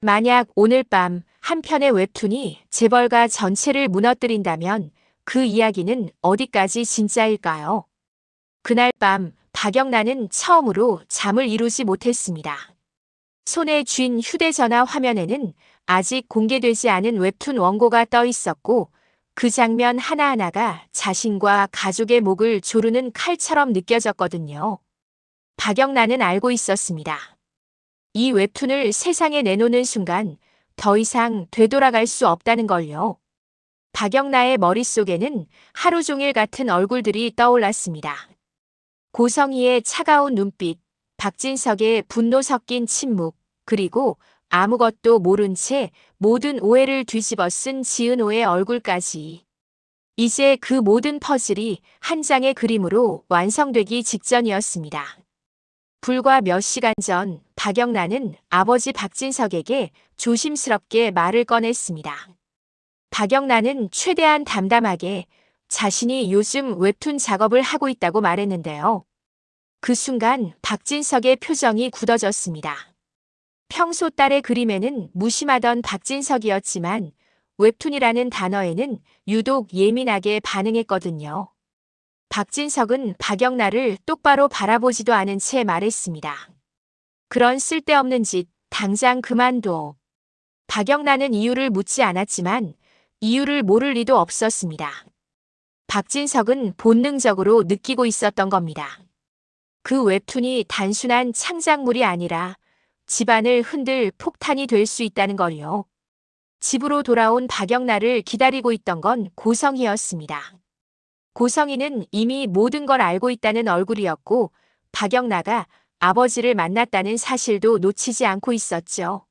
만약 오늘 밤 한 편의 웹툰이 재벌가 전체를 무너뜨린다면 그 이야기는 어디까지 진짜일까요? 그날 밤 박영란은 처음으로 잠을 이루지 못했습니다. 손에 쥔 휴대전화 화면에는 아직 공개되지 않은 웹툰 원고가 떠 있었고 그 장면 하나하나가 자신과 가족의 목을 조르는 칼처럼 느껴졌거든요. 박영란은 알고 있었습니다. 이 웹툰을 세상에 내놓는 순간 더 이상 되돌아갈 수 없다는 걸요. 박영란의 머릿속에는 하루 종일 같은 얼굴들이 떠올랐습니다. 고성희의 차가운 눈빛, 박진석의 분노 섞인 침묵, 그리고 아무것도 모른 채 모든 오해를 뒤집어 쓴 지은호의 얼굴까지. 이제 그 모든 퍼즐이 한 장의 그림으로 완성되기 직전이었습니다. 불과 몇 시간 전 박영란은 아버지 박진석에게 조심스럽게 말을 꺼냈습니다. 박영란은 최대한 담담하게 자신이 요즘 웹툰 작업을 하고 있다고 말했는데요. 그 순간 박진석의 표정이 굳어졌습니다. 평소 딸의 그림에는 무심하던 박진석이었지만 웹툰이라는 단어에는 유독 예민하게 반응했거든요. 박진석은 박영란을 똑바로 바라보지도 않은 채 말했습니다. 그런 쓸데없는 짓 당장 그만둬. 박영란은 이유를 묻지 않았지만 이유를 모를 리도 없었습니다. 박진석은 본능적으로 느끼고 있었던 겁니다. 그 웹툰이 단순한 창작물이 아니라 집안을 흔들 폭탄이 될 수 있다는 걸요. 집으로 돌아온 박영란을 기다리고 있던 건 고성희였습니다. 고성희는 이미 모든 걸 알고 있다는 얼굴이었고 박영란가 아버지를 만났다는 사실도 놓치지 않고 있었죠.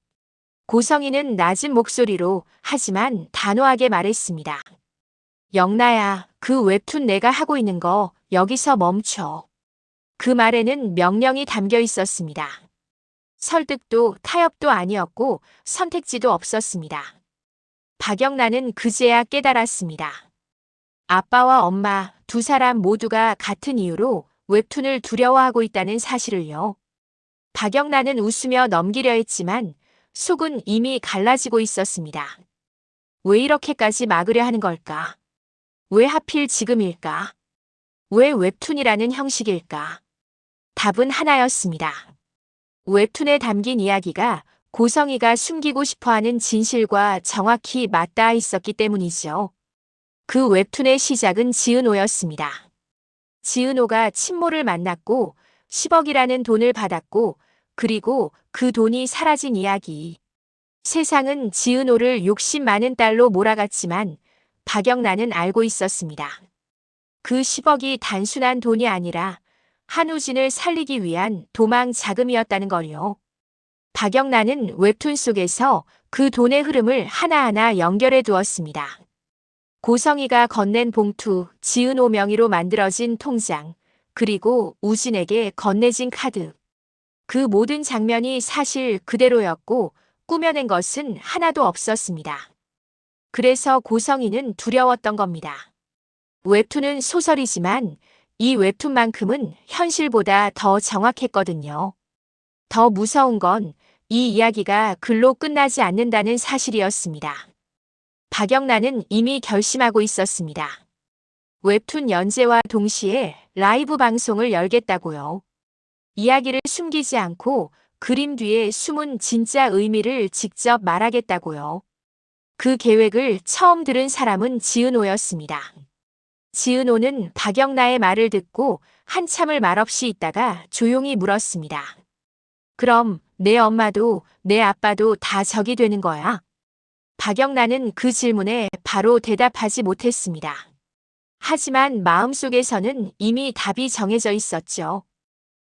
고성희는 낮은 목소리로 하지만 단호하게 말했습니다. 영란아, 그 웹툰 내가 하고 있는 거 여기서 멈춰. 그 말에는 명령이 담겨 있었습니다. 설득도 타협도 아니었고 선택지도 없었습니다. 박영란은 그제야 깨달았습니다. 아빠와 엄마 두 사람 모두가 같은 이유로 웹툰을 두려워하고 있다는 사실을요. 박영란은 웃으며 넘기려 했지만 속은 이미 갈라지고 있었습니다. 왜 이렇게까지 막으려 하는 걸까? 왜 하필 지금일까? 왜 웹툰이라는 형식일까? 답은 하나였습니다. 웹툰에 담긴 이야기가 고성희가 숨기고 싶어하는 진실과 정확히 맞닿아 있었기 때문이죠. 그 웹툰의 시작은 지은호였습니다. 지은호가 친모를 만났고 10억이라는 돈을 받았고 그리고 그 돈이 사라진 이야기. 세상은 지은호를 욕심 많은 딸로 몰아갔지만 박영란은 알고 있었습니다. 그 10억이 단순한 돈이 아니라 한우진을 살리기 위한 도망 자금이었다는 걸요. 박영란은 웹툰 속에서 그 돈의 흐름을 하나하나 연결해 두었습니다. 고성희가 건넨 봉투, 지은호 명의로 만들어진 통장, 그리고 우진에게 건네진 카드. 그 모든 장면이 사실 그대로였고 꾸며낸 것은 하나도 없었습니다. 그래서 고성희는 두려웠던 겁니다. 웹툰은 소설이지만 이 웹툰만큼은 현실보다 더 정확했거든요. 더 무서운 건 이 이야기가 글로 끝나지 않는다는 사실이었습니다. 박영란은 이미 결심하고 있었습니다. 웹툰 연재와 동시에 라이브 방송을 열겠다고요. 이야기를 숨기지 않고 그림 뒤에 숨은 진짜 의미를 직접 말하겠다고요. 그 계획을 처음 들은 사람은 지은호였습니다. 지은호는 박영란의 말을 듣고 한참을 말없이 있다가 조용히 물었습니다. 그럼 내 엄마도 내 아빠도 다 적이 되는 거야? 박영란은 그 질문에 바로 대답하지 못했습니다. 하지만 마음속에서는 이미 답이 정해져 있었죠.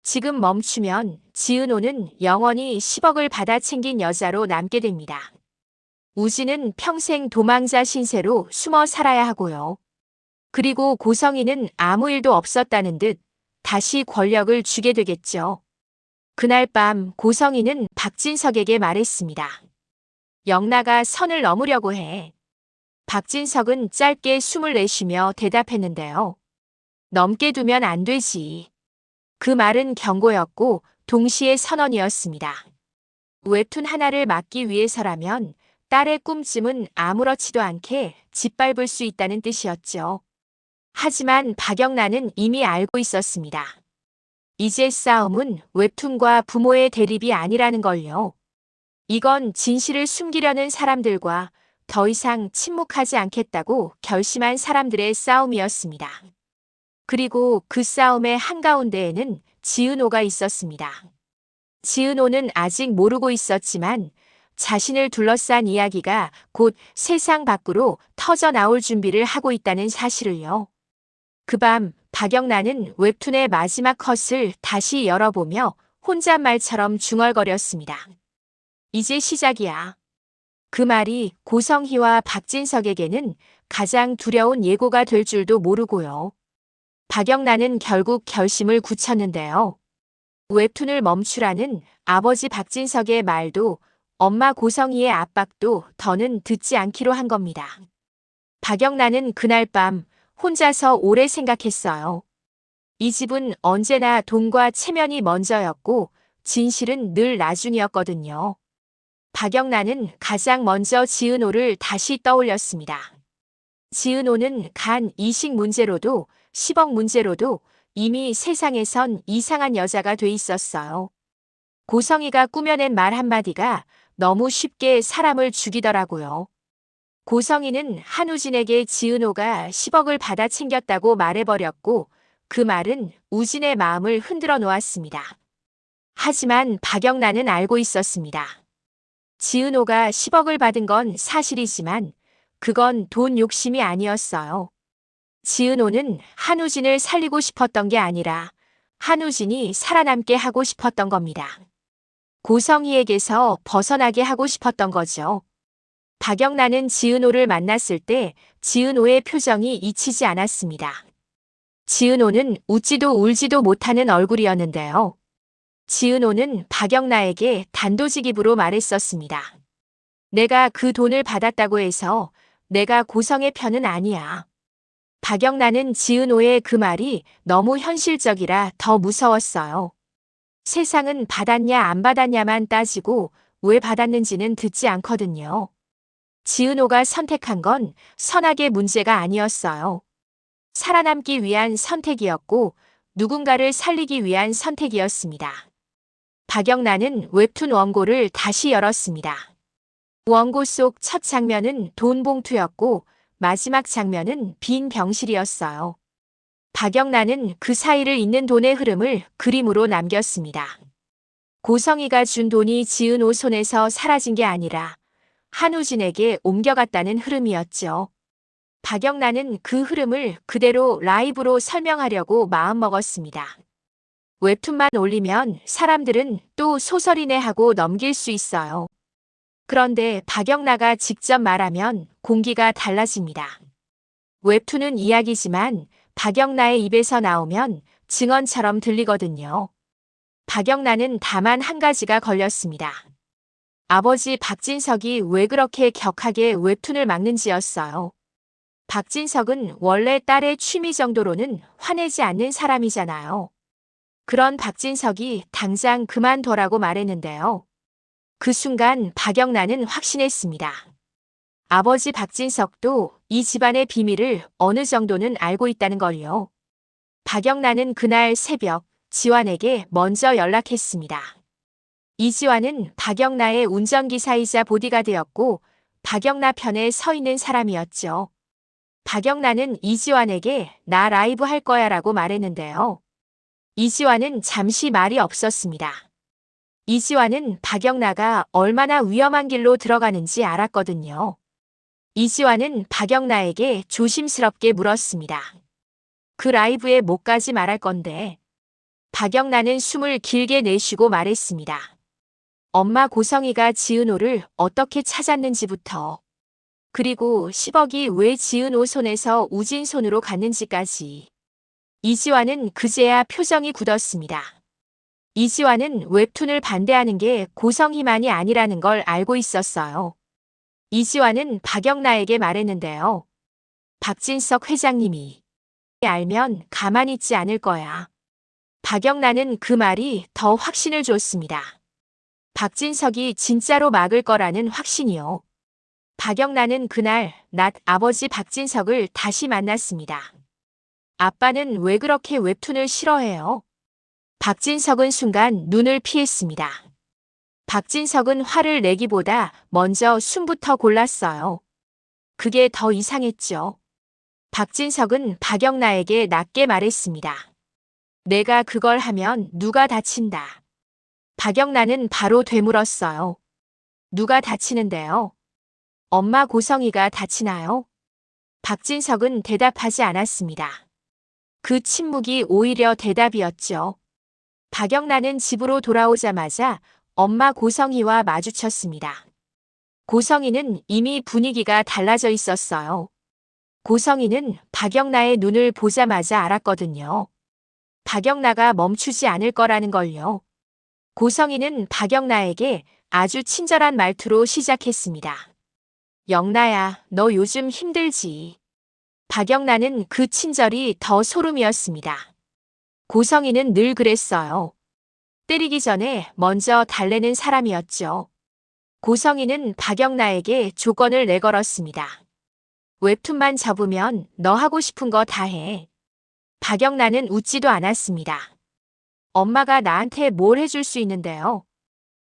지금 멈추면 지은호는 영원히 10억을 받아 챙긴 여자로 남게 됩니다. 우진은 평생 도망자 신세로 숨어 살아야 하고요. 그리고 고성희는 아무 일도 없었다는 듯 다시 권력을 주게 되겠죠. 그날 밤 고성희는 박진석에게 말했습니다. 영란아 선을 넘으려고 해. 박진석은 짧게 숨을 내쉬며 대답했는데요. 넘게 두면 안 되지. 그 말은 경고였고 동시에 선언이었습니다. 웹툰 하나를 막기 위해서라면 딸의 꿈쯤은 아무렇지도 않게 짓밟을 수 있다는 뜻이었죠. 하지만 박영란은 이미 알고 있었습니다. 이제 싸움은 웹툰과 부모의 대립이 아니라는 걸요. 이건 진실을 숨기려는 사람들과 더 이상 침묵하지 않겠다고 결심한 사람들의 싸움이었습니다. 그리고 그 싸움의 한가운데에는 지은호가 있었습니다. 지은호는 아직 모르고 있었지만 자신을 둘러싼 이야기가 곧 세상 밖으로 터져 나올 준비를 하고 있다는 사실을요. 그 밤 박영란은 웹툰의 마지막 컷을 다시 열어보며 혼잣말처럼 중얼거렸습니다. 이제 시작이야. 그 말이 고성희와 박진석에게는 가장 두려운 예고가 될 줄도 모르고요. 박영란은 결국 결심을 굳혔는데요. 웹툰을 멈추라는 아버지 박진석의 말도 엄마 고성희의 압박도 더는 듣지 않기로 한 겁니다. 박영란은 그날 밤 혼자서 오래 생각했어요. 이 집은 언제나 돈과 체면이 먼저였고 진실은 늘 나중이었거든요. 박영란은 가장 먼저 지은호를 다시 떠올렸습니다. 지은호는 간 이식 문제로도 10억 문제로도 이미 세상에선 이상한 여자가 돼 있었어요. 고성희가 꾸며낸 말 한마디가 너무 쉽게 사람을 죽이더라고요. 고성희는 한우진에게 지은호가 10억을 받아 챙겼다고 말해버렸고 그 말은 우진의 마음을 흔들어 놓았습니다. 하지만 박영란은 알고 있었습니다. 지은호가 10억을 받은 건 사실이지만 그건 돈 욕심이 아니었어요. 지은호는 한우진을 살리고 싶었던 게 아니라 한우진이 살아남게 하고 싶었던 겁니다. 고성희에게서 벗어나게 하고 싶었던 거죠. 박영란은 지은호를 만났을 때 지은호의 표정이 잊히지 않았습니다. 지은호는 웃지도 울지도 못하는 얼굴이었는데요. 지은호는 박영란에게 단도직입으로 말했었습니다. 내가 그 돈을 받았다고 해서 내가 고성의 편은 아니야. 박영란은 지은호의 그 말이 너무 현실적이라 더 무서웠어요. 세상은 받았냐 안 받았냐만 따지고 왜 받았는지는 듣지 않거든요. 지은호가 선택한 건 선악의 문제가 아니었어요. 살아남기 위한 선택이었고 누군가를 살리기 위한 선택이었습니다. 박영란은 웹툰 원고를 다시 열었습니다. 원고 속 첫 장면은 돈 봉투였고 마지막 장면은 빈 병실이었어요. 박영란은 그 사이를 잇는 돈의 흐름을 그림으로 남겼습니다. 고성희가 준 돈이 지은호 손에서 사라진 게 아니라 한우진에게 옮겨갔다는 흐름이었죠. 박영란은 그 흐름을 그대로 라이브로 설명하려고 마음먹었습니다. 웹툰만 올리면 사람들은 또 소설이네 하고 넘길 수 있어요. 그런데 박영란가 직접 말하면 공기가 달라집니다. 웹툰은 이야기지만 박영란의 입에서 나오면 증언처럼 들리거든요. 박영란은 다만 한 가지가 걸렸습니다. 아버지 박진석이 왜 그렇게 격하게 웹툰을 막는지였어요. 박진석은 원래 딸의 취미 정도로는 화내지 않는 사람이잖아요. 그런 박진석이 당장 그만둬라고 말했는데요. 그 순간 박영란은 확신했습니다. 아버지 박진석도 이 집안의 비밀을 어느 정도는 알고 있다는 걸요. 박영란은 그날 새벽 지환에게 먼저 연락했습니다. 이지환은 박영란의 운전기사이자 보디가드였고 박영란 편에 서 있는 사람이었죠. 박영란은 이지환에게 나 라이브 할 거야 라고 말했는데요. 이지환은 잠시 말이 없었습니다. 이지환은 박영란가 얼마나 위험한 길로 들어가는지 알았거든요. 이지환은 박영란에게 조심스럽게 물었습니다. 그 라이브에 뭐까지 말할 건데? 박영란은 숨을 길게 내쉬고 말했습니다. 엄마 고성희가 지은호를 어떻게 찾았는지부터 그리고 10억이 왜 지은호 손에서 우진 손으로 갔는지까지. 이지환은 그제야 표정이 굳었습니다. 이지환은 웹툰을 반대하는 게 고성희만이 아니라는 걸 알고 있었어요. 이지환은 박영란에게 말했는데요. 박진석 회장님이 알면 가만히 있지 않을 거야. 박영란은 그 말이 더 확신을 줬습니다. 박진석이 진짜로 막을 거라는 확신이요. 박영란은 그날 낮 아버지 박진석을 다시 만났습니다. 아빠는 왜 그렇게 웹툰을 싫어해요? 박진석은 순간 눈을 피했습니다. 박진석은 화를 내기보다 먼저 숨부터 골랐어요. 그게 더 이상했죠. 박진석은 박영란에게 낮게 말했습니다. 내가 그걸 하면 누가 다친다. 박영란은 바로 되물었어요. 누가 다치는데요? 엄마 고성이가 다치나요? 박진석은 대답하지 않았습니다. 그 침묵이 오히려 대답이었죠. 박영란은 집으로 돌아오자마자 엄마 고성이와 마주쳤습니다. 고성이는 이미 분위기가 달라져 있었어요. 고성이는 박영란의 눈을 보자마자 알았거든요. 박영란가 멈추지 않을 거라는 걸요. 고성이는 박영란에게 아주 친절한 말투로 시작했습니다. 영란야, 너 요즘 힘들지? 박영란은 그 친절이 더 소름이었습니다. 고성이는 늘 그랬어요. 때리기 전에 먼저 달래는 사람이었죠. 고성이는 박영란에게 조건을 내걸었습니다. 웹툰만 접으면 너 하고 싶은 거 다 해. 박영란은 웃지도 않았습니다. 엄마가 나한테 뭘 해줄 수 있는데요?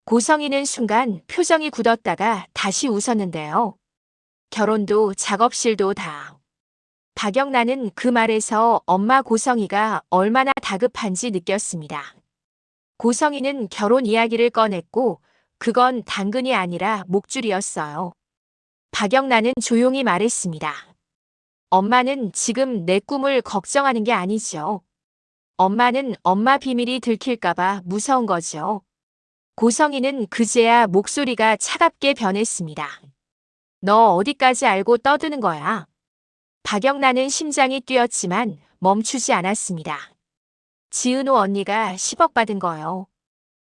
고성이는 순간 표정이 굳었다가 다시 웃었는데요. 결혼도 작업실도 다. 박영란은 그 말에서 엄마 고성이가 얼마나 다급한지 느꼈습니다. 고성이는 결혼 이야기를 꺼냈고 그건 당근이 아니라 목줄이었어요. 박영란은 조용히 말했습니다. 엄마는 지금 내 꿈을 걱정하는 게 아니죠. 엄마는 엄마 비밀이 들킬까봐 무서운 거죠. 고성이는 그제야 목소리가 차갑게 변했습니다. 너 어디까지 알고 떠드는 거야? 박영란은 심장이 뛰었지만 멈추지 않았습니다. 지은호 언니가 10억 받은 거요.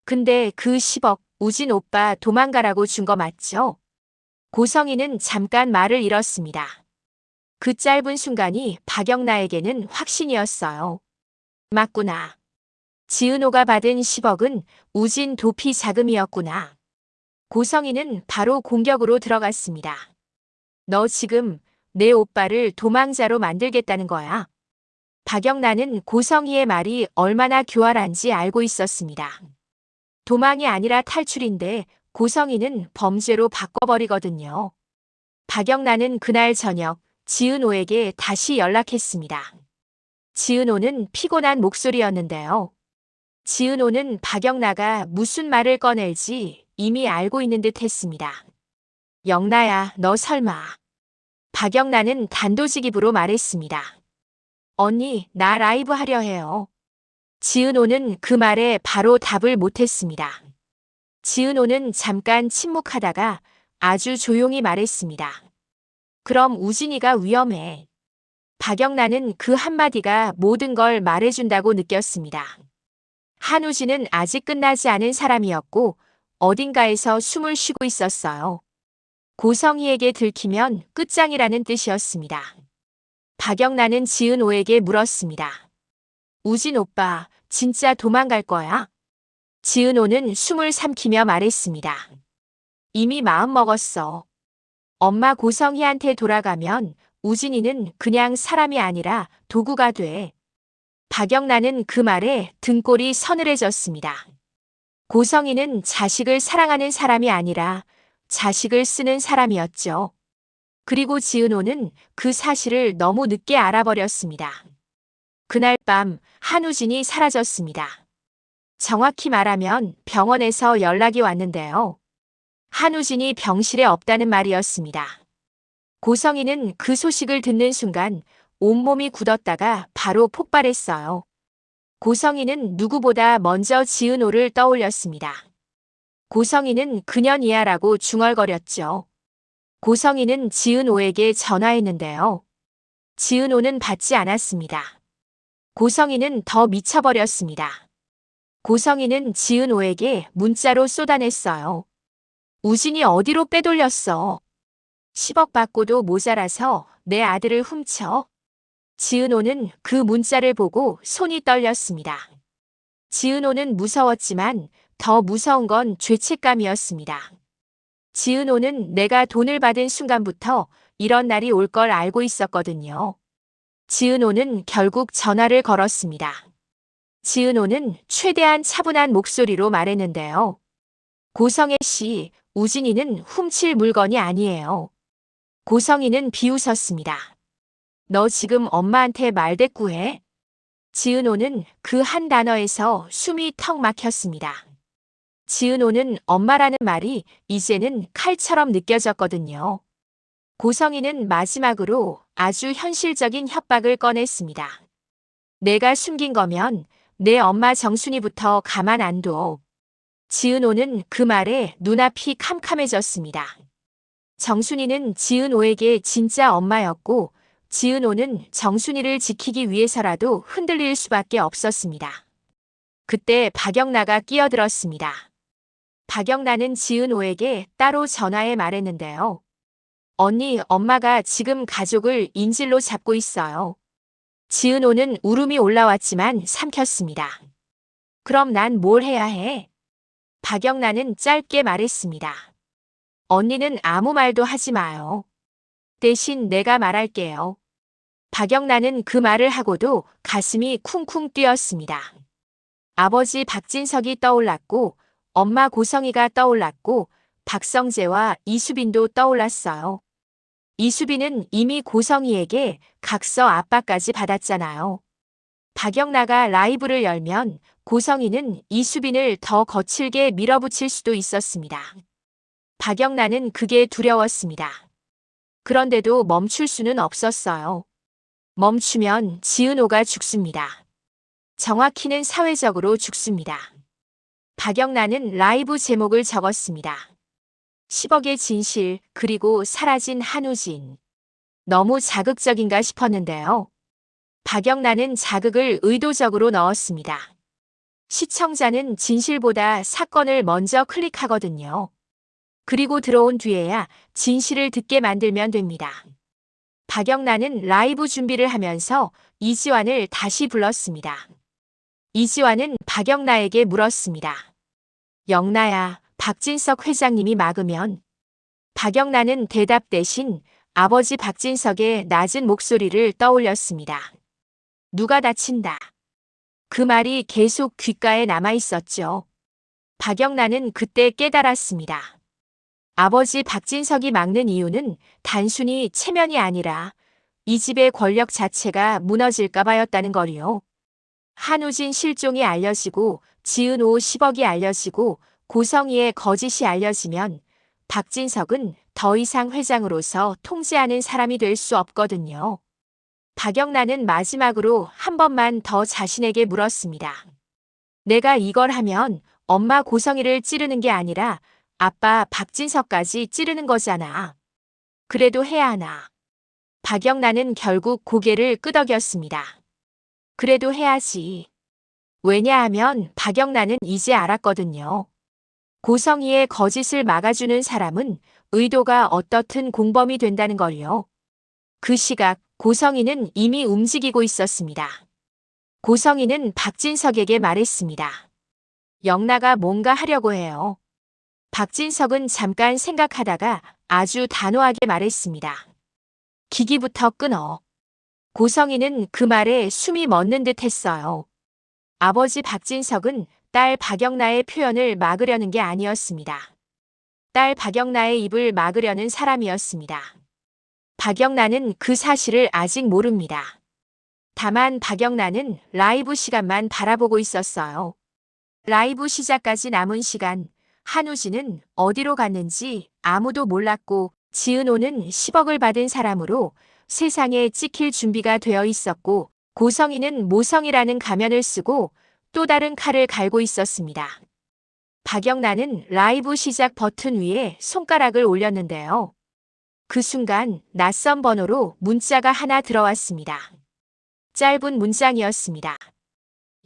근데 그 10억 우진 오빠 도망가라고 준 거 맞죠? 고성이는 잠깐 말을 잃었습니다. 그 짧은 순간이 박영란에게는 확신이었어요. 맞구나. 지은호가 받은 10억은 우진 도피 자금이었구나. 고성이는 바로 공격으로 들어갔습니다. 너 지금 내 오빠를 도망자로 만들겠다는 거야. 박영란은 고성이의 말이 얼마나 교활한지 알고 있었습니다. 도망이 아니라 탈출인데 고성이는 범죄로 바꿔버리거든요. 박영란은 그날 저녁 지은호에게 다시 연락했습니다. 지은호는 피곤한 목소리였는데요. 지은호는 박영란가 무슨 말을 꺼낼지 이미 알고 있는 듯 했습니다. 영란야, 너 설마. 박영란은 단도직입으로 말했습니다. 언니, 나 라이브 하려 해요. 지은호는 그 말에 바로 답을 못했습니다. 지은호는 잠깐 침묵하다가 아주 조용히 말했습니다. 그럼 우진이가 위험해. 박영란은 그 한마디가 모든 걸 말해준다고 느꼈습니다. 한우진은 아직 끝나지 않은 사람이었고 어딘가에서 숨을 쉬고 있었어요. 고성이에게 들키면 끝장이라는 뜻이었습니다. 박영란은 지은호에게 물었습니다. 우진 오빠, 진짜 도망갈 거야? 지은호는 숨을 삼키며 말했습니다. 이미 마음먹었어. 엄마 고성이한테 돌아가면 우진이는 그냥 사람이 아니라 도구가 돼. 박영란은 그 말에 등골이 서늘해졌습니다. 고성이는 자식을 사랑하는 사람이 아니라 자식을 쓰는 사람이었죠. 그리고 지은호는 그 사실을 너무 늦게 알아버렸습니다. 그날 밤 한우진이 사라졌습니다. 정확히 말하면 병원에서 연락이 왔는데요. 한우진이 병실에 없다는 말이었습니다. 고성이는 그 소식을 듣는 순간 온몸이 굳었다가 바로 폭발했어요. 고성이는 누구보다 먼저 지은호를 떠올렸습니다. 고성이는 그년이야라고 중얼거렸죠. 고성이는 지은호에게 전화했는데요. 지은호는 받지 않았습니다. 고성이는 더 미쳐버렸습니다. 고성이는 지은호에게 문자로 쏟아냈어요. 우진이 어디로 빼돌렸어? 10억 받고도 모자라서 내 아들을 훔쳐? 지은호는 그 문자를 보고 손이 떨렸습니다. 지은호는 무서웠지만 더 무서운 건 죄책감이었습니다. 지은호는 내가 돈을 받은 순간부터 이런 날이 올 걸 알고 있었거든요. 지은호는 결국 전화를 걸었습니다. 지은호는 최대한 차분한 목소리로 말했는데요. 고성애 씨, 우진이는 훔칠 물건이 아니에요. 고성이는 비웃었습니다. 너 지금 엄마한테 말대꾸해? 지은호는 그 한 단어에서 숨이 턱 막혔습니다. 지은호는 엄마라는 말이 이제는 칼처럼 느껴졌거든요. 고성이는 마지막으로 아주 현실적인 협박을 꺼냈습니다. 내가 숨긴 거면 내 엄마 정순이부터 가만 안 둬. 지은호는 그 말에 눈앞이 캄캄해졌습니다. 정순이는 지은호에게 진짜 엄마였고 지은호는 정순이를 지키기 위해서라도 흔들릴 수밖에 없었습니다. 그때 박영나가 끼어들었습니다. 박영나는 지은호에게 따로 전화해 말했는데요. 언니, 엄마가 지금 가족을 인질로 잡고 있어요. 지은호는 울음이 올라왔지만 삼켰습니다. 그럼 난 뭘 해야 해? 박영나는 짧게 말했습니다. 언니는 아무 말도 하지 마요. 대신 내가 말할게요. 박영나는 그 말을 하고도 가슴이 쿵쿵 뛰었습니다. 아버지 박진석이 떠올랐고 엄마 고성이가 떠올랐고 박성재와 이수빈도 떠올랐어요. 이수빈은 이미 고성이에게 각서 압박까지 받았잖아요. 박영나가 라이브를 열면 고성이는 이수빈을 더 거칠게 밀어붙일 수도 있었습니다. 박영나는 그게 두려웠습니다. 그런데도 멈출 수는 없었어요. 멈추면 지은호가 죽습니다. 정확히는 사회적으로 죽습니다. 박영나는 라이브 제목을 적었습니다. 10억의 진실 그리고 사라진 한우진. 너무 자극적인가 싶었는데요. 박영나는 자극을 의도적으로 넣었습니다. 시청자는 진실보다 사건을 먼저 클릭하거든요. 그리고 들어온 뒤에야 진실을 듣게 만들면 됩니다. 박영나는 라이브 준비를 하면서 이지환을 다시 불렀습니다. 이지환은 박영나에게 물었습니다. 영나야, 박진석 회장님이 막으면? 박영나는 대답 대신 아버지 박진석의 낮은 목소리를 떠올렸습니다. 누가 다친다. 그 말이 계속 귓가에 남아있었죠. 박영나는 그때 깨달았습니다. 아버지 박진석이 막는 이유는 단순히 체면이 아니라 이 집의 권력 자체가 무너질까 봐였다는 거리요. 한우진 실종이 알려지고 지은호 10억이 알려지고 고성이의 거짓이 알려지면 박진석은 더 이상 회장으로서 통제하는 사람이 될 수 없거든요. 박영나는 마지막으로 한 번만 더 자신에게 물었습니다. 내가 이걸 하면 엄마 고성이를 찌르는 게 아니라 아빠 박진석까지 찌르는 거잖아. 그래도 해야 하나. 박영나는 결국 고개를 끄덕였습니다. 그래도 해야지. 왜냐하면 박영나는 이제 알았거든요. 고성이의 거짓을 막아주는 사람은 의도가 어떻든 공범이 된다는 걸요. 그 시각 고성이는 이미 움직이고 있었습니다. 고성이는 박진석에게 말했습니다. 영나가 뭔가 하려고 해요. 박진석은 잠깐 생각하다가 아주 단호하게 말했습니다. 기기부터 끊어. 고성이는 그 말에 숨이 멎는 듯 했어요. 아버지 박진석은 딸 박영나의 표현을 막으려는 게 아니었습니다. 딸 박영나의 입을 막으려는 사람이었습니다. 박영나는 그 사실을 아직 모릅니다. 다만 박영나는 라이브 시간만 바라보고 있었어요. 라이브 시작까지 남은 시간, 한우진은 어디로 갔는지 아무도 몰랐고 지은호는 10억을 받은 사람으로 세상에 찍힐 준비가 되어 있었고 고성이는 모성이라는 가면을 쓰고 또 다른 칼을 갈고 있었습니다. 박영나는 라이브 시작 버튼 위에 손가락을 올렸는데요. 그 순간 낯선 번호로 문자가 하나 들어왔습니다. 짧은 문장이었습니다.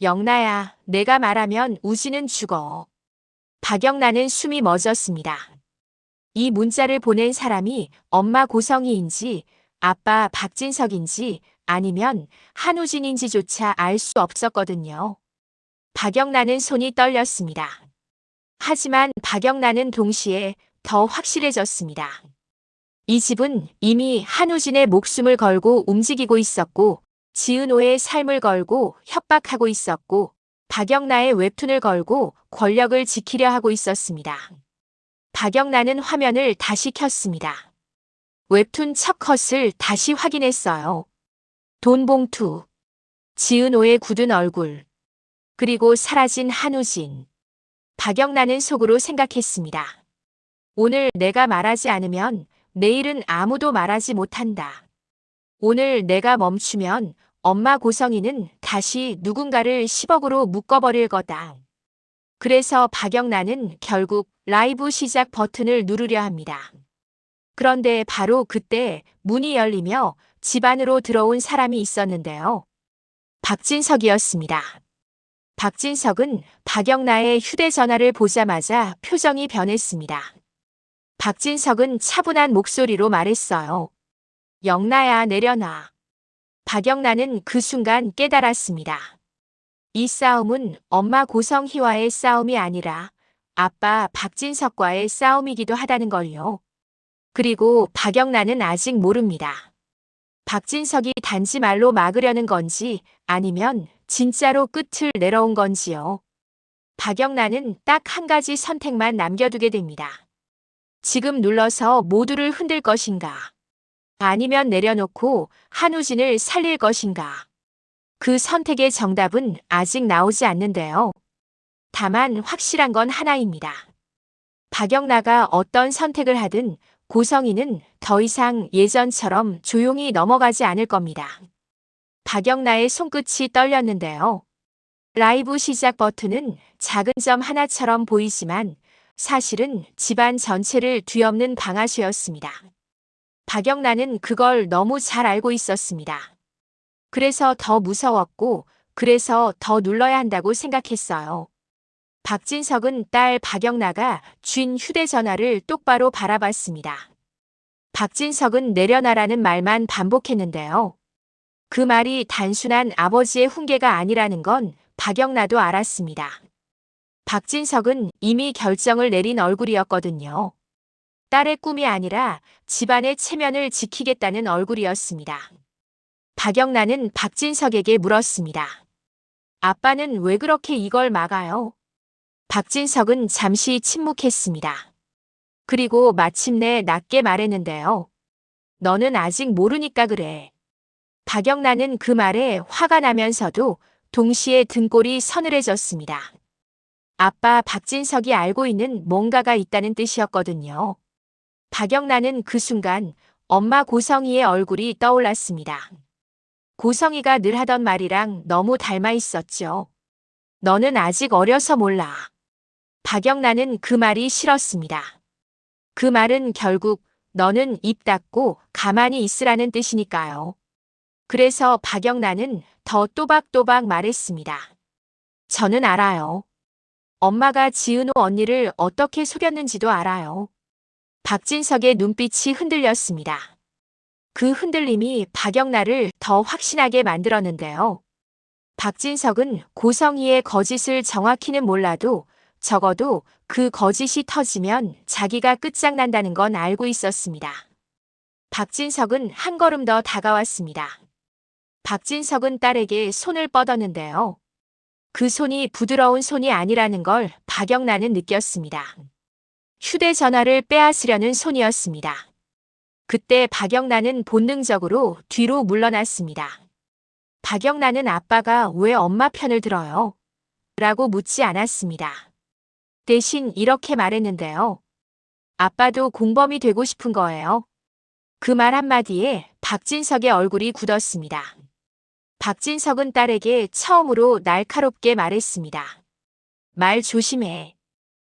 영나야, 내가 말하면 우진은 죽어. 박영나는 숨이 멎었습니다. 이 문자를 보낸 사람이 엄마 고성이인지 아빠 박진석인지 아니면 한우진인지조차 알 수 없었거든요. 박영나는 손이 떨렸습니다. 하지만 박영란은 동시에 더 확실해졌습니다. 이 집은 이미 한우진의 목숨을 걸고 움직이고 있었고, 지은호의 삶을 걸고 협박하고 있었고, 박영란의 웹툰을 걸고 권력을 지키려 하고 있었습니다. 박영란은 화면을 다시 켰습니다. 웹툰 첫 컷을 다시 확인했어요. 돈 봉투, 지은호의 굳은 얼굴, 그리고 사라진 한우진. 박영란은 속으로 생각했습니다. 오늘 내가 말하지 않으면 내일은 아무도 말하지 못한다. 오늘 내가 멈추면 엄마 고성이는 다시 누군가를 10억으로 묶어버릴 거다. 그래서 박영란은 결국 라이브 시작 버튼을 누르려 합니다. 그런데 바로 그때 문이 열리며 집 안으로 들어온 사람이 있었는데요. 박진석이었습니다. 박진석은 박영란의 휴대전화를 보자마자 표정이 변했습니다. 박진석은 차분한 목소리로 말했어요. 영란아, 내려놔. 박영란은 그 순간 깨달았습니다. 이 싸움은 엄마 고성희와의 싸움이 아니라 아빠 박진석과의 싸움이기도 하다는 걸요. 그리고 박영란은 아직 모릅니다. 박진석이 단지 말로 막으려는 건지 아니면 진짜로 끝을 내려온 건지요. 박영란은 딱 한 가지 선택만 남겨두게 됩니다. 지금 눌러서 모두를 흔들 것인가? 아니면 내려놓고 한우진을 살릴 것인가? 그 선택의 정답은 아직 나오지 않는데요. 다만 확실한 건 하나입니다. 박영란가 어떤 선택을 하든 고성이는 더 이상 예전처럼 조용히 넘어가지 않을 겁니다. 박영란의 손끝이 떨렸는데요. 라이브 시작 버튼은 작은 점 하나처럼 보이지만 사실은 집안 전체를 뒤엎는 방아쇠였습니다. 박영란은 그걸 너무 잘 알고 있었습니다. 그래서 더 무서웠고 그래서 더 눌러야 한다고 생각했어요. 박진석은 딸 박영란가 쥔 휴대전화를 똑바로 바라봤습니다. 박진석은 내려놔라는 말만 반복했는데요. 그 말이 단순한 아버지의 훈계가 아니라는 건 박영란도 알았습니다. 박진석은 이미 결정을 내린 얼굴이었거든요. 딸의 꿈이 아니라 집안의 체면을 지키겠다는 얼굴이었습니다. 박영란은 박진석에게 물었습니다. 아빠는 왜 그렇게 이걸 막아요? 박진석은 잠시 침묵했습니다. 그리고 마침내 낮게 말했는데요. 너는 아직 모르니까 그래. 박영란은 그 말에 화가 나면서도 동시에 등골이 서늘해졌습니다. 아빠 박진석이 알고 있는 뭔가가 있다는 뜻이었거든요. 박영란은 그 순간 엄마 고성이의 얼굴이 떠올랐습니다. 고성이가 늘 하던 말이랑 너무 닮아 있었죠. 너는 아직 어려서 몰라. 박영란은 그 말이 싫었습니다. 그 말은 결국 너는 입 닫고 가만히 있으라는 뜻이니까요. 그래서 박영란은 더 또박또박 말했습니다. 저는 알아요. 엄마가 지은호 언니를 어떻게 속였는지도 알아요. 박진석의 눈빛이 흔들렸습니다. 그 흔들림이 박영란을 더 확신하게 만들었는데요. 박진석은 고성희의 거짓을 정확히는 몰라도 적어도 그 거짓이 터지면 자기가 끝장난다는 건 알고 있었습니다. 박진석은 한 걸음 더 다가왔습니다. 박진석은 딸에게 손을 뻗었는데요. 그 손이 부드러운 손이 아니라는 걸 박영란은 느꼈습니다. 휴대전화를 빼앗으려는 손이었습니다. 그때 박영란은 본능적으로 뒤로 물러났습니다. 박영란은 아빠가 왜 엄마 편을 들어요? 라고 묻지 않았습니다. 대신 이렇게 말했는데요. 아빠도 공범이 되고 싶은 거예요. 그 말 한마디에 박진석의 얼굴이 굳었습니다. 박진석은 딸에게 처음으로 날카롭게 말했습니다. 말 조심해.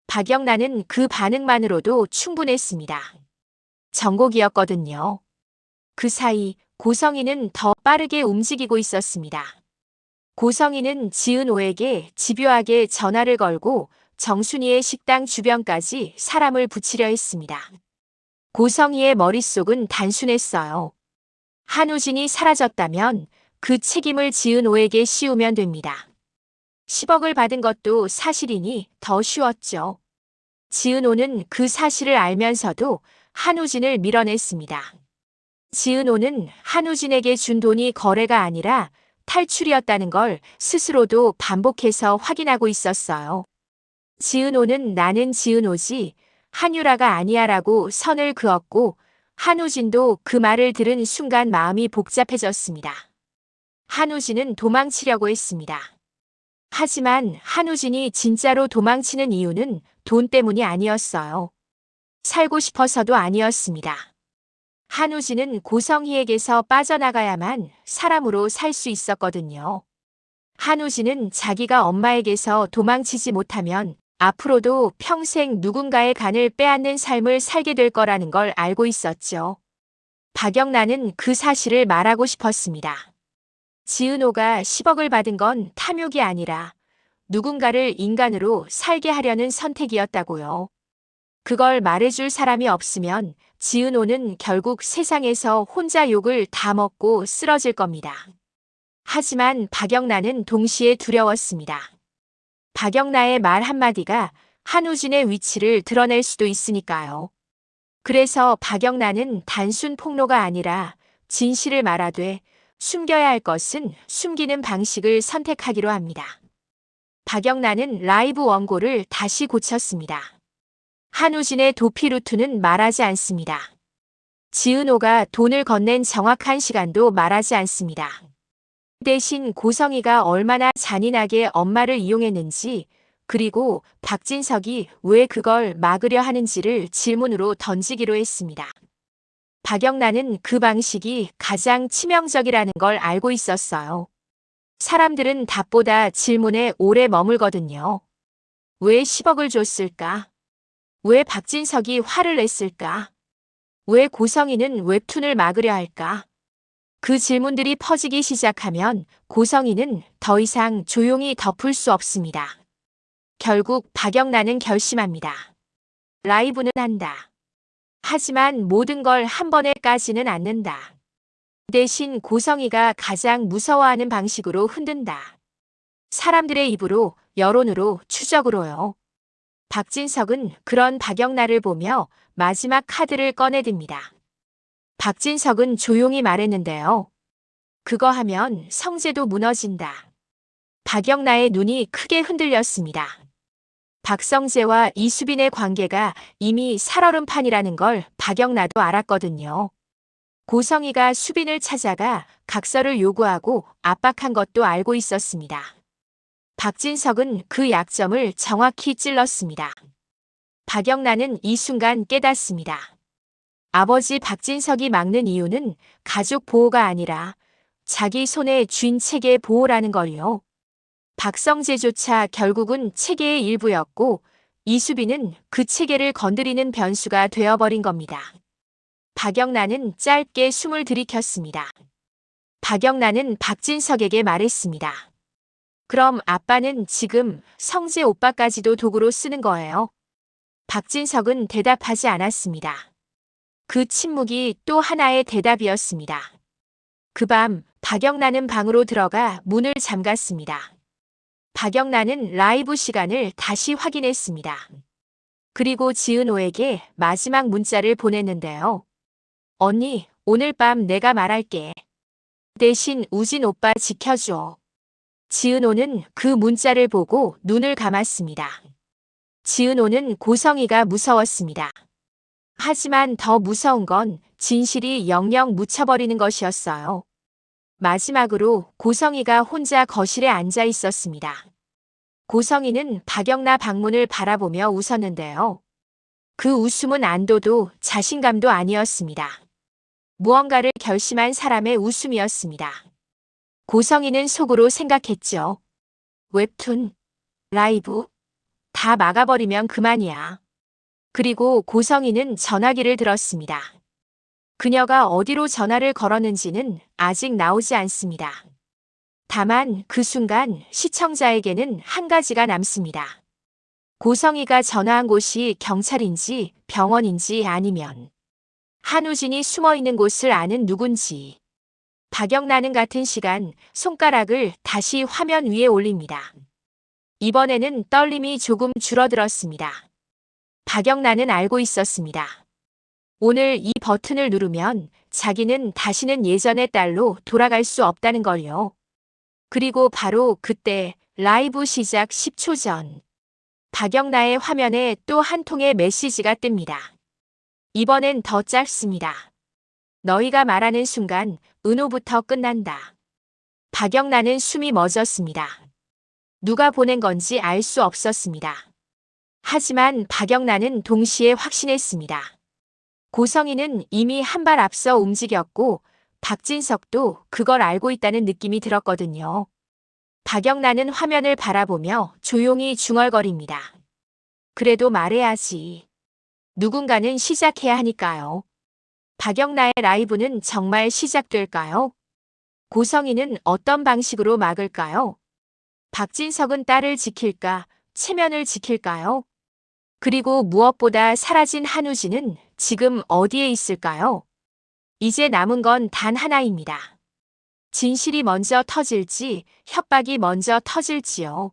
박영란은 그 반응만으로도 충분했습니다. 정곡이었거든요. 그 사이 고성이는 더 빠르게 움직이고 있었습니다. 고성이는 지은호에게 집요하게 전화를 걸고 정순이의 식당 주변까지 사람을 붙이려 했습니다. 고성이의 머릿속은 단순했어요. 한우진이 사라졌다면 그 책임을 지은호에게 씌우면 됩니다. 10억을 받은 것도 사실이니 더 쉬웠죠. 지은호는 그 사실을 알면서도 한우진을 밀어냈습니다. 지은호는 한우진에게 준 돈이 거래가 아니라 탈출이었다는 걸 스스로도 반복해서 확인하고 있었어요. 지은호는 나는 지은호지 한유라가 아니야라고 선을 그었고 한우진도 그 말을 들은 순간 마음이 복잡해졌습니다. 한우진은 도망치려고 했습니다. 하지만 한우진이 진짜로 도망치는 이유는 돈 때문이 아니었어요. 살고 싶어서도 아니었습니다. 한우진은 고성희에게서 빠져나가야만 사람으로 살 수 있었거든요. 한우진은 자기가 엄마에게서 도망치지 못하면 앞으로도 평생 누군가의 간을 빼앗는 삶을 살게 될 거라는 걸 알고 있었죠. 박영란은 그 사실을 말하고 싶었습니다. 지은호가 10억을 받은 건 탐욕이 아니라 누군가를 인간으로 살게 하려는 선택이었다고요. 그걸 말해줄 사람이 없으면 지은호는 결국 세상에서 혼자 욕을 다 먹고 쓰러질 겁니다. 하지만 박영란은 동시에 두려웠습니다. 박영란의 말 한마디가 한우진의 위치를 드러낼 수도 있으니까요. 그래서 박영란은 단순 폭로가 아니라 진실을 말하되 숨겨야 할 것은 숨기는 방식을 선택하기로 합니다. 박영란은 라이브 원고를 다시 고쳤습니다. 한우진의 도피 루트는 말하지 않습니다. 지은호가 돈을 건넨 정확한 시간도 말하지 않습니다. 대신 고성희가 얼마나 잔인하게 엄마를 이용했는지 그리고 박진석이 왜 그걸 막으려 하는지를 질문으로 던지기로 했습니다. 박영란은 그 방식이 가장 치명적이라는 걸 알고 있었어요. 사람들은 답보다 질문에 오래 머물거든요. 왜 10억을 줬을까? 왜 박진석이 화를 냈을까? 왜 고성희는 웹툰을 막으려 할까? 그 질문들이 퍼지기 시작하면 고성희는 더 이상 조용히 덮을 수 없습니다. 결국 박영란은 결심합니다. 라이브는 한다. 하지만 모든 걸 한 번에 까지는 않는다. 대신 고성희가 가장 무서워하는 방식으로 흔든다. 사람들의 입으로, 여론으로, 추적으로요. 박진석은 그런 박영란을 보며 마지막 카드를 꺼내듭니다. 박진석은 조용히 말했는데요. 그거 하면 성재도 무너진다. 박영란의 눈이 크게 흔들렸습니다. 박성재와 이수빈의 관계가 이미 살얼음판이라는 걸 박영란도 알았거든요. 고성희가 수빈을 찾아가 각서를 요구하고 압박한 것도 알고 있었습니다. 박진석은 그 약점을 정확히 찔렀습니다. 박영란은 이 순간 깨닫습니다. 아버지 박진석이 막는 이유는 가족 보호가 아니라 자기 손에 쥔 체계 보호라는 걸요. 박성재조차 결국은 체계의 일부였고 이수빈은 그 체계를 건드리는 변수가 되어버린 겁니다. 박영란은 짧게 숨을 들이켰습니다. 박영란은 박진석에게 말했습니다. 그럼 아빠는 지금 성재 오빠까지도 도구로 쓰는 거예요? 박진석은 대답하지 않았습니다. 그 침묵이 또 하나의 대답이었습니다. 그 밤 박영란은 방으로 들어가 문을 잠갔습니다. 박영란은 라이브 시간을 다시 확인했습니다. 그리고 지은호에게 마지막 문자를 보냈는데요. 언니, 오늘 밤 내가 말할게. 대신 우진 오빠 지켜줘. 지은호는 그 문자를 보고 눈을 감았습니다. 지은호는 고성희가 무서웠습니다. 하지만 더 무서운 건 진실이 영영 묻혀버리는 것이었어요. 마지막으로 고성희가 혼자 거실에 앉아 있었습니다. 고성희는 박영란 방문을 바라보며 웃었는데요. 그 웃음은 안도도 자신감도 아니었습니다. 무언가를 결심한 사람의 웃음이었습니다. 고성희는 속으로 생각했죠. 웹툰, 라이브, 다 막아버리면 그만이야. 그리고 고성희는 전화기를 들었습니다. 그녀가 어디로 전화를 걸었는지는 아직 나오지 않습니다. 다만 그 순간 시청자에게는 한 가지가 남습니다. 고성희가 전화한 곳이 경찰인지 병원인지 아니면 한우진이 숨어있는 곳을 아는 누군지. 박영란은 같은 시간 손가락을 다시 화면 위에 올립니다. 이번에는 떨림이 조금 줄어들었습니다. 박영란은 알고 있었습니다. 오늘 이 버튼을 누르면 자기는 다시는 예전의 딸로 돌아갈 수 없다는 걸요. 그리고 바로 그때 라이브 시작 10초 전 박영란의 화면에 또 한 통의 메시지가 뜹니다. 이번엔 더 짧습니다. 너희가 말하는 순간 은호부터 끝난다. 박영란은 숨이 멎었습니다. 누가 보낸 건지 알 수 없었습니다. 하지만 박영란은 동시에 확신했습니다. 고성희는 이미 한 발 앞서 움직였고 박진석도 그걸 알고 있다는 느낌이 들었거든요. 박영란은 화면을 바라보며 조용히 중얼거립니다. 그래도 말해야지. 누군가는 시작해야 하니까요. 박영란의 라이브는 정말 시작될까요? 고성희는 어떤 방식으로 막을까요? 박진석은 딸을 지킬까, 체면을 지킬까요? 그리고 무엇보다 사라진 한우진은 지금 어디에 있을까요? 이제 남은 건 단 하나입니다. 진실이 먼저 터질지, 협박이 먼저 터질지요.